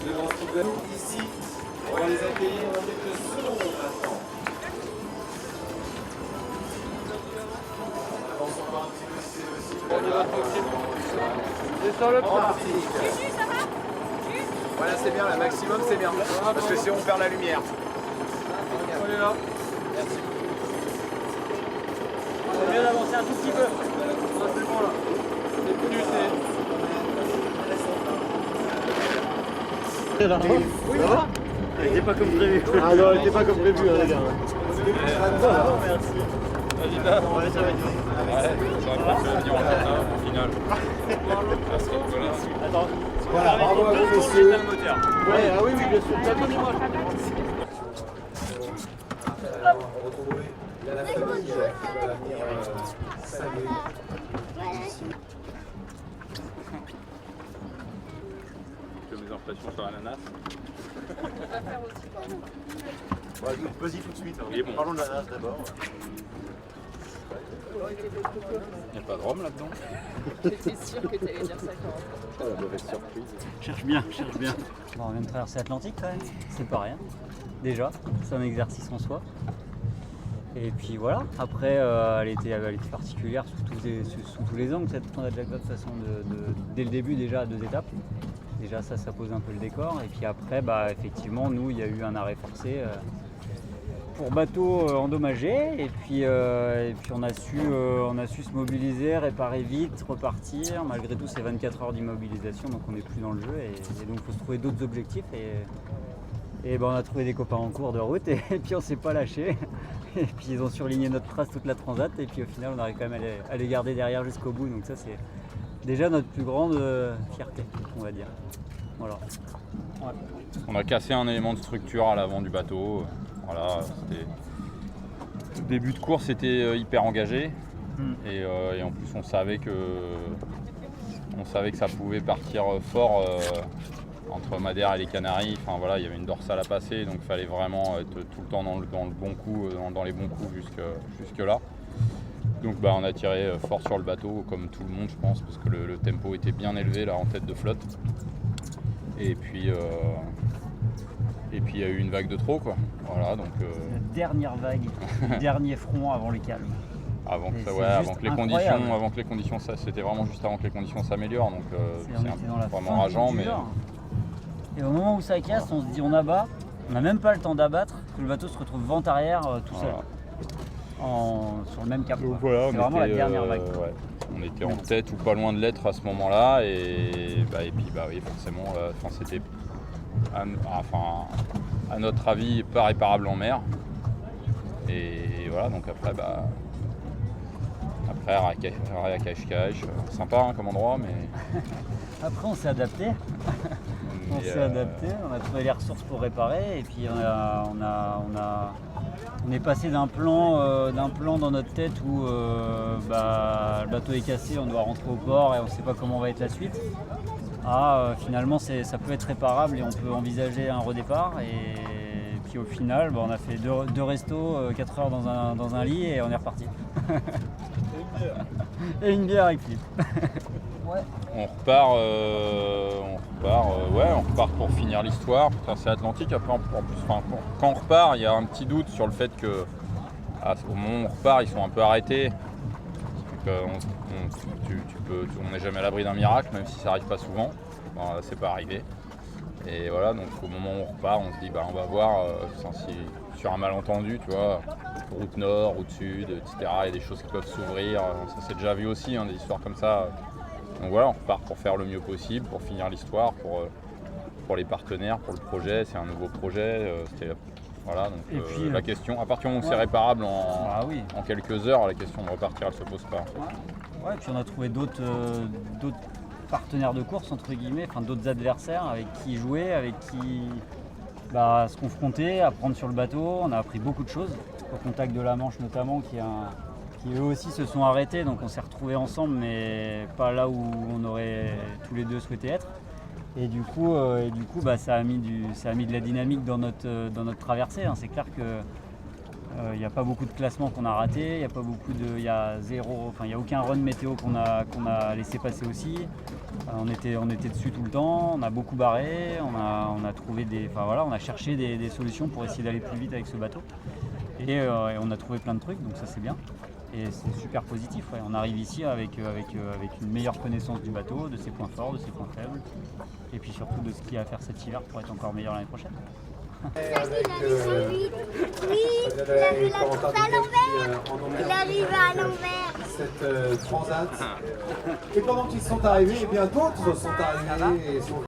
devant Steven. Ici, on va les accueillir dans quelques secondes maintenant. Avance encore un petit peu si c'est possible. On y va tranquillement. C'est sur le plan. Juju, ça va? Voilà, c'est bien, le maximum c'est bien. Parce que sinon on perd la lumière. On est là. Merci. C'est bien d'avancer un tout petit peu. Ah, c'est bon là. C'est connu, c'est. Là. Oui, ça va. Elle n'était pas comme prévu. Ah non, elle n'était pas comme prévu, hein, les gars. Merci. Ouais, ça va être bien. Ouais, ça va pas venir en retard au final. Parce que voilà. Attends. Voilà, bravo à vous, messieurs. Ouais, ah oui, oui, bien sûr. Attendez-moi. Retrouver la famille qui va venir saluer. Je mets en pression sur l'ananas. Vas-y tout de suite. Il est bon. Parlons de l'ananas d'abord. Il n'y a pas de rhum là-dedans. J'étais sûre que tu allais dire ça quand Oh, la mauvaise surprise. Cherche bien, cherche bien. Bon, on vient de traverser l'Atlantique quand même, c'est pas rien. Déjà, c'est un exercice en soi. Et puis voilà, après elle était particulière sous tous les angles, cette Transat Jacques Vabre, de toute façon, dès le début déjà à 2 étapes. Déjà ça pose un peu le décor. Et puis après, effectivement, nous, il y a eu un arrêt forcé pour bateau endommagé. Et puis on a su se mobiliser, réparer vite, repartir. Malgré tout, c'est 24 heures d'immobilisation, donc on n'est plus dans le jeu. Et donc il faut se trouver d'autres objectifs. Et on a trouvé des copains en cours de route et puis on s'est pas lâché. Et puis ils ont surligné notre trace toute la transat et puis au final on arrive quand même à les garder derrière jusqu'au bout. Donc ça c'est déjà notre plus grande fierté, on va dire. Voilà. Ouais. On a cassé un élément de structure à l'avant du bateau. Voilà, le début de course était hyper engagé. Et en plus on savait que ça pouvait partir fort entre Madère et les Canaries. Enfin voilà, il y avait une dorsale à passer, donc il fallait vraiment être tout le temps dans le bon coup, dans les bons coups jusque là. Donc on a tiré fort sur le bateau, comme tout le monde je pense, parce que le tempo était bien élevé là en tête de flotte. Et puis il y a eu une vague de trop quoi. Voilà, donc La dernière vague, le dernier front avant le calme. avant que les conditions, ça c'était vraiment juste avant que les conditions s'améliorent, donc c'est vraiment rageant, mais et au moment où ça casse, on se dit on abat, on n'a même pas le temps d'abattre, que le bateau se retrouve vent arrière tout seul, sur le même cap. donc voilà, c'est vraiment la dernière vague. On était en tête ou pas loin de l'être à ce moment-là, et puis oui, forcément, c'était à notre avis pas réparable en mer. Et voilà, donc après arrêt à cache-cache, sympa comme endroit, mais Après on s'est adapté. On a trouvé les ressources pour réparer et puis on est passé d'un plan dans notre tête où le bateau est cassé, on doit rentrer au port et on ne sait pas comment va être la suite. Finalement ça peut être réparable et on peut envisager un redépart. Et puis au final on a fait deux restos, 4 heures dans un lit et on est reparti. Et une bière avec Philippe. Ouais. on repart pour finir l'histoire. C'est Atlantique. Après, en plus, quand on repart, il y a un petit doute sur le fait que au moment où on repart, ils sont un peu arrêtés. On n'est jamais à l'abri d'un miracle, même si ça n'arrive pas souvent. C'est pas arrivé. Et voilà, donc au moment où on repart, on se dit on va voir si sur un malentendu, tu vois, route nord, route sud, etc. Il y a des choses qui peuvent s'ouvrir. Ça s'est déjà vu aussi, des histoires comme ça. Donc voilà, on repart pour faire le mieux possible, pour finir l'histoire, pour les partenaires, pour le projet. C'est un nouveau projet. Voilà, donc puis, la question, à partir du moment où c'est réparable en quelques heures, la question de repartir, elle se pose pas. Ouais, puis on a trouvé d'autres partenaires de course, entre guillemets, d'autres adversaires avec qui jouer, avec qui se confronter, apprendre sur le bateau. On a appris beaucoup de choses, au contact de la Manche notamment, qui eux aussi se sont arrêtés, donc on s'est retrouvés ensemble, mais pas là où on aurait tous les deux souhaité être. Et du coup, ça a mis de la dynamique dans notre traversée. C'est clair que Il n'y a pas beaucoup de classements qu'on a ratés, il y a aucun run météo qu'on a laissé passer aussi. On était dessus tout le temps, on a beaucoup barré, on a cherché des solutions pour essayer d'aller plus vite avec ce bateau. Et on a trouvé plein de trucs, donc ça c'est bien. Et c'est super positif. Ouais. On arrive ici avec une meilleure connaissance du bateau, de ses points forts, de ses points faibles, et puis surtout de ce qu'il y a à faire cet hiver pour être encore meilleur l'année prochaine. Avec il a vu la tour à l'envers. Il arrive à l'envers. Cette transat. Et pendant qu'ils sont arrivés, eh bien d'autres sont arrivés et sont